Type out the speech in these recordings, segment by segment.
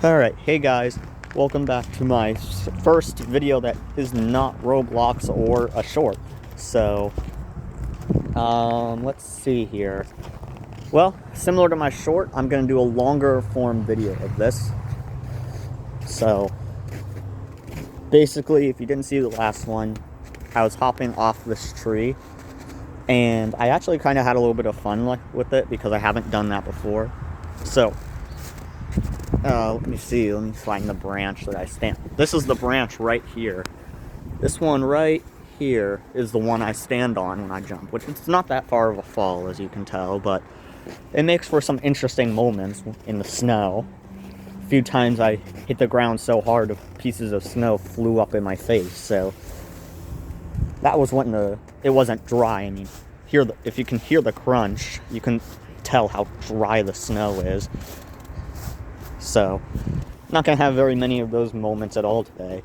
Alright, hey guys, welcome back to my first video that is not Roblox or a short. So, let's see here. Well, similar to my short, I'm going to do a longer form video of this. So, basically, if you didn't see the last one, I was hopping off this tree. And I actually kind of had a little bit of fun with it because I haven't done that before. So, let me find the branch that I stand. This is the branch right here. This one right here is the one I stand on when I jump, which it's not that far of a fall, as you can tell, but it makes for some interesting moments in the snow. A few times I hit the ground so hard, pieces of snow flew up in my face, so that was when it wasn't dry. I mean, if you can hear the crunch, you can tell how dry the snow is. So, not going to have very many of those moments at all today.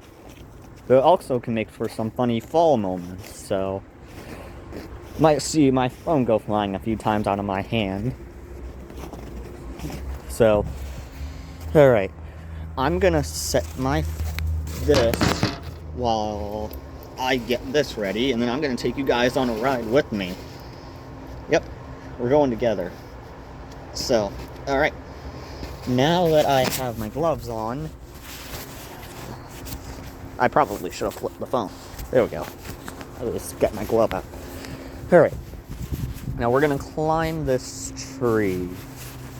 But it also can make for some funny fall moments, so might see my phone go flying a few times out of my hand. So, alright. I'm going to set this while I get this ready, and then I'm going to take you guys on a ride with me. Yep, we're going together. So, alright. Now that I have my gloves on, I probably should have flipped the phone. There we go. I'll just get my glove out. Alright. Now we're going to climb this tree.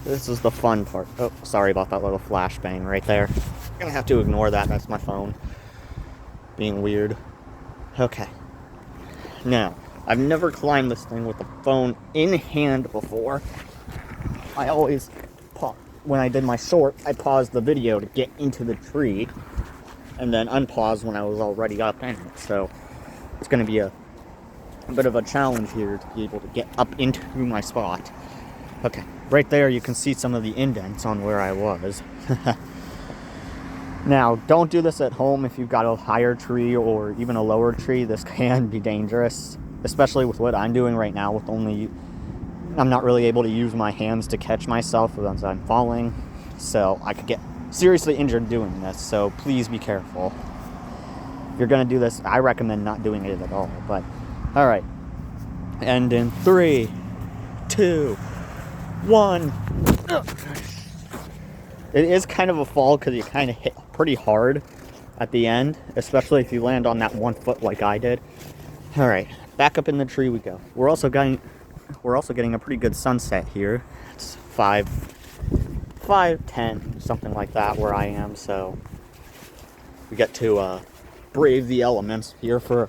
This is the fun part. Oh, sorry about that little flashbang right there. I'm going to have to ignore that. That's my phone being weird. Okay. Now, I've never climbed this thing with the phone in hand before. I always when I did my short, I paused the video to get into the tree, and then unpaused when I was already up in it. So it's going to be a bit of a challenge here to be able to get up into my spot. Okay, right there you can see some of the indents on where I was. Now, don't do this at home if you've got a higher tree or even a lower tree. This can be dangerous, especially with what I'm doing right now with I'm not really able to use my hands to catch myself as I'm falling, so I could get seriously injured doing this, so please be careful. If you're going to do this, I recommend not doing it at all, but alright. And in 3, 2, 1. It is kind of a fall because you kind of hit pretty hard at the end, especially if you land on that 1 foot like I did. Alright, back up in the tree we go. We're also getting a pretty good sunset here. It's 5:10, something like that where I am, so we get to brave the elements here for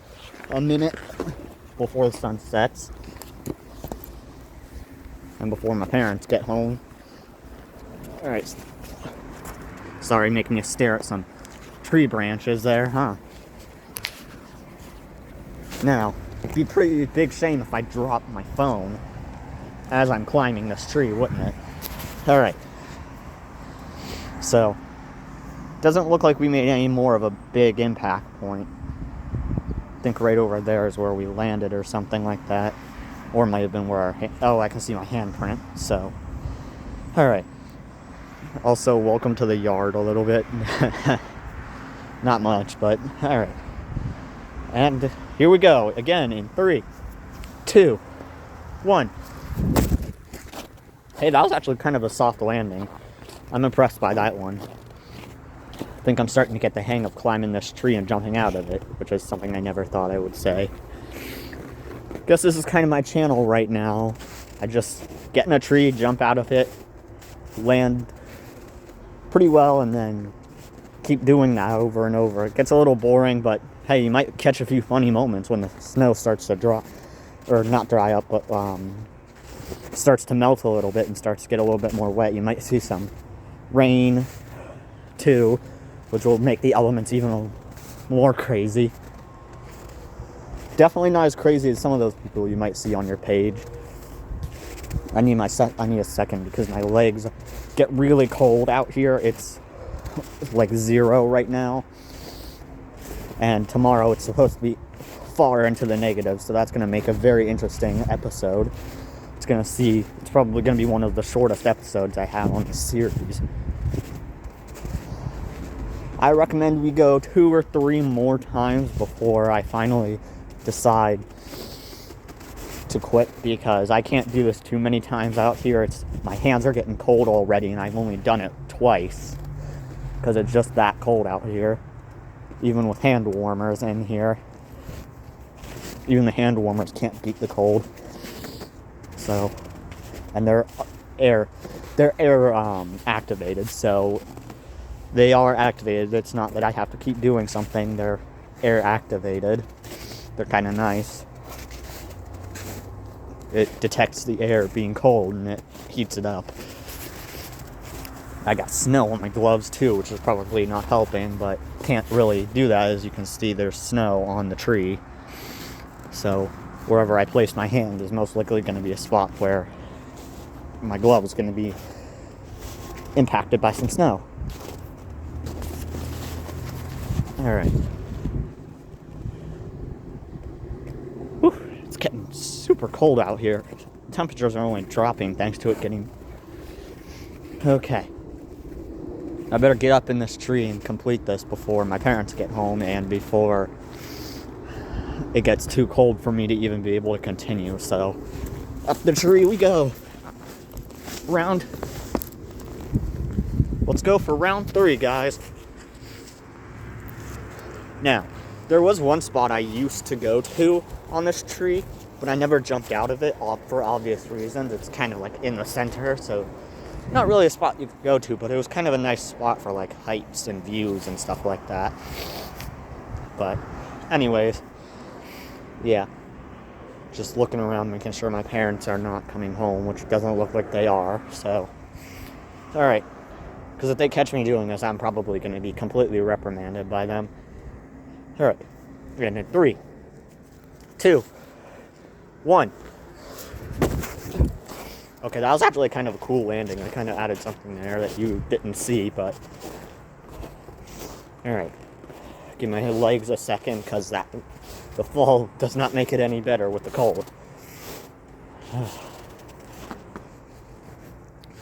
a minute before the sun sets and before my parents get home. Alright, sorry, making you stare at some tree branches there, huh? Now, it'd be a pretty big shame if I dropped my phone as I'm climbing this tree, wouldn't it? Alright. So, doesn't look like we made any more of a big impact point. I think right over there is where we landed or something like that. Or it might have been where I can see my handprint, so. Alright. Also, welcome to the yard a little bit. Not much, but alright. And here we go, again in 3, 2, 1. Hey, that was actually kind of a soft landing. I'm impressed by that one. I think I'm starting to get the hang of climbing this tree and jumping out of it, which is something I never thought I would say. Guess this is kind of my channel right now. I just get in a tree, jump out of it, land pretty well, and then keep doing that over and over. It gets a little boring, but hey, you might catch a few funny moments when the snow starts to dry, or not dry up, but starts to melt a little bit and starts to get a little bit more wet. You might see some rain too, which will make the elements even more crazy. Definitely not as crazy as some of those people you might see on your page. I need a second because my legs get really cold out here. It's like 0 right now. And tomorrow it's supposed to be far into the negative, so that's going to make a very interesting episode. It's probably going to be one of the shortest episodes I have on the series. I recommend we go 2 or 3 more times before I finally decide to quit, because I can't do this too many times out here. My hands are getting cold already, and I've only done it twice because it's just that cold out here. Even with hand warmers in here, even the hand warmers can't beat the cold. So, and they're air activated, so they are activated. It's not that I have to keep doing something. They're air activated. They're kind of nice. It detects the air being cold and it heats it up. I got snow on my gloves too, which is probably not helping, but can't really do that. As you can see, there's snow on the tree. So wherever I place my hand is most likely going to be a spot where my glove is going to be impacted by some snow. Alright. It's getting super cold out here. Temperatures are only dropping thanks to it getting... Okay. I better get up in this tree and complete this before my parents get home and before it gets too cold for me to even be able to continue. So, up the tree we go. Let's go for round 3, guys. Now, there was one spot I used to go to on this tree, but I never jumped out of it for obvious reasons. It's kind of like in the center, so not really a spot you could go to, but it was kind of a nice spot for like heights and views and stuff like that. But anyways, yeah, just looking around, making sure my parents are not coming home, which doesn't look like they are. So, all right, because if they catch me doing this, I'm probably going to be completely reprimanded by them. All right, and in 3, 2, 1. Okay, that was actually kind of a cool landing. I kind of added something there that you didn't see, but... Alright. Give my legs a second, because the fall does not make it any better with the cold.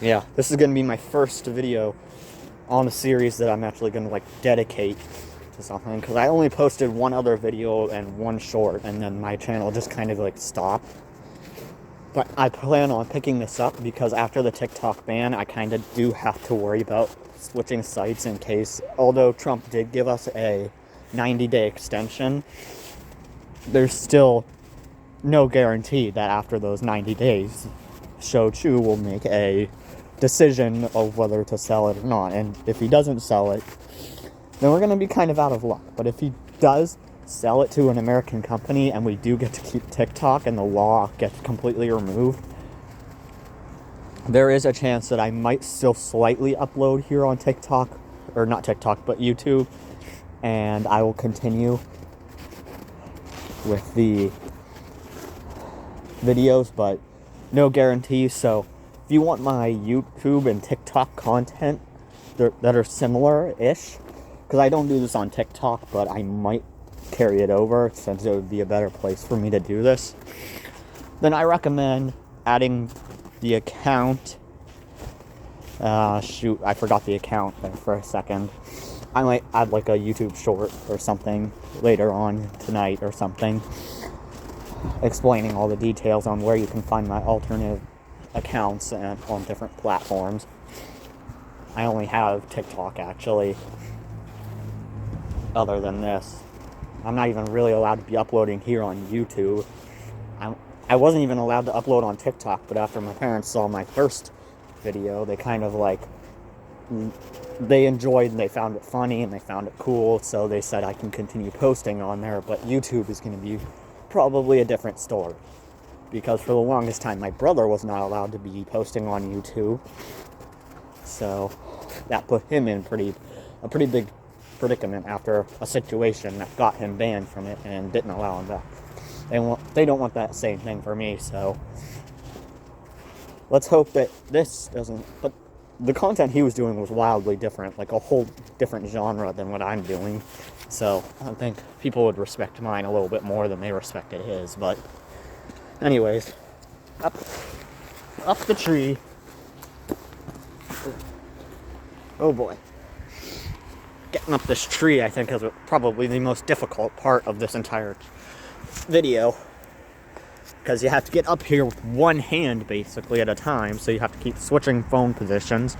Yeah, this is going to be my first video on a series that I'm actually going to, like, dedicate to something, because I only posted one other video and one short, and then my channel just kind of, like, stopped. But I plan on picking this up because after the TikTok ban, I kind of do have to worry about switching sites in case, although Trump did give us a 90-day extension, there's still no guarantee that after those 90 days, Shochu will make a decision of whether to sell it or not. And if he doesn't sell it, then we're going to be kind of out of luck. But if he does sell it to an American company and we do get to keep TikTok and the law gets completely removed, there is a chance that I might still slightly upload here on TikTok, or not TikTok, but YouTube, and I will continue with the videos, but no guarantees. So if you want my YouTube and TikTok content that are similar-ish, because I don't do this on TikTok, but I might carry it over since it would be a better place for me to do this, then I recommend adding the account. Shoot, I forgot the account there for a second. I might add like a YouTube short or something later on tonight or something, explaining all the details on where you can find my alternate accounts and on different platforms. I only have TikTok actually, other than this. I'm not even really allowed to be uploading here on YouTube. I wasn't even allowed to upload on TikTok, but after my parents saw my first video, they kind of like, they enjoyed and they found it funny and they found it cool, so they said I can continue posting on there, but YouTube is going to be probably a different story. Because for the longest time, my brother was not allowed to be posting on YouTube, so that put him in a pretty big predicament after a situation that got him banned from it and didn't allow him back. They don't want that same thing for me, so let's hope that this doesn't. But the content he was doing was wildly different, like a whole different genre than what I'm doing, so I think people would respect mine a little bit more than they respected his. But anyways, up the tree. Oh boy. getting up this tree, I think, is probably the most difficult part of this entire video. Because you have to get up here with one hand, basically, at a time. So you have to keep switching phone positions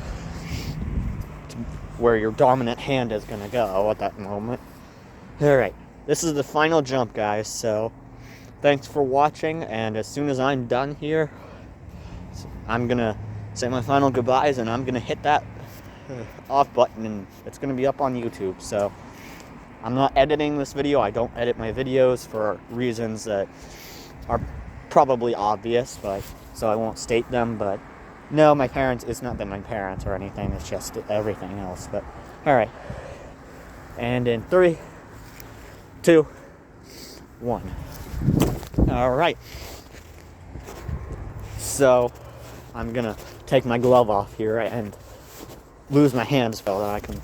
to where your dominant hand is going to go at that moment. Alright, this is the final jump, guys. So, thanks for watching. And as soon as I'm done here, I'm going to say my final goodbyes. And I'm going to hit that off button. And it's going to be up on YouTube. So, I'm not editing this video. I don't edit my videos for reasons that are probably obvious, but so I won't state them. But no, my parents, it's not that my parents or anything, it's just everything else. But all right, and in 3, 2, 1. All right, so I'm gonna take my glove off here and lose my hands so that I can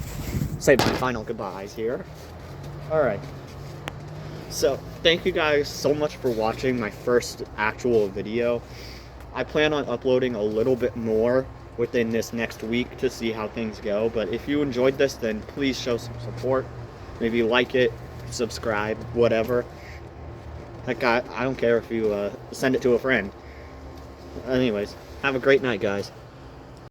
say my final goodbyes here. All right. So, thank you guys so much for watching my first actual video. I plan on uploading a little bit more within this next week to see how things go. But if you enjoyed this, then please show some support. Maybe like it, subscribe, whatever. Heck, I don't care if you send it to a friend. Anyways, have a great night, guys.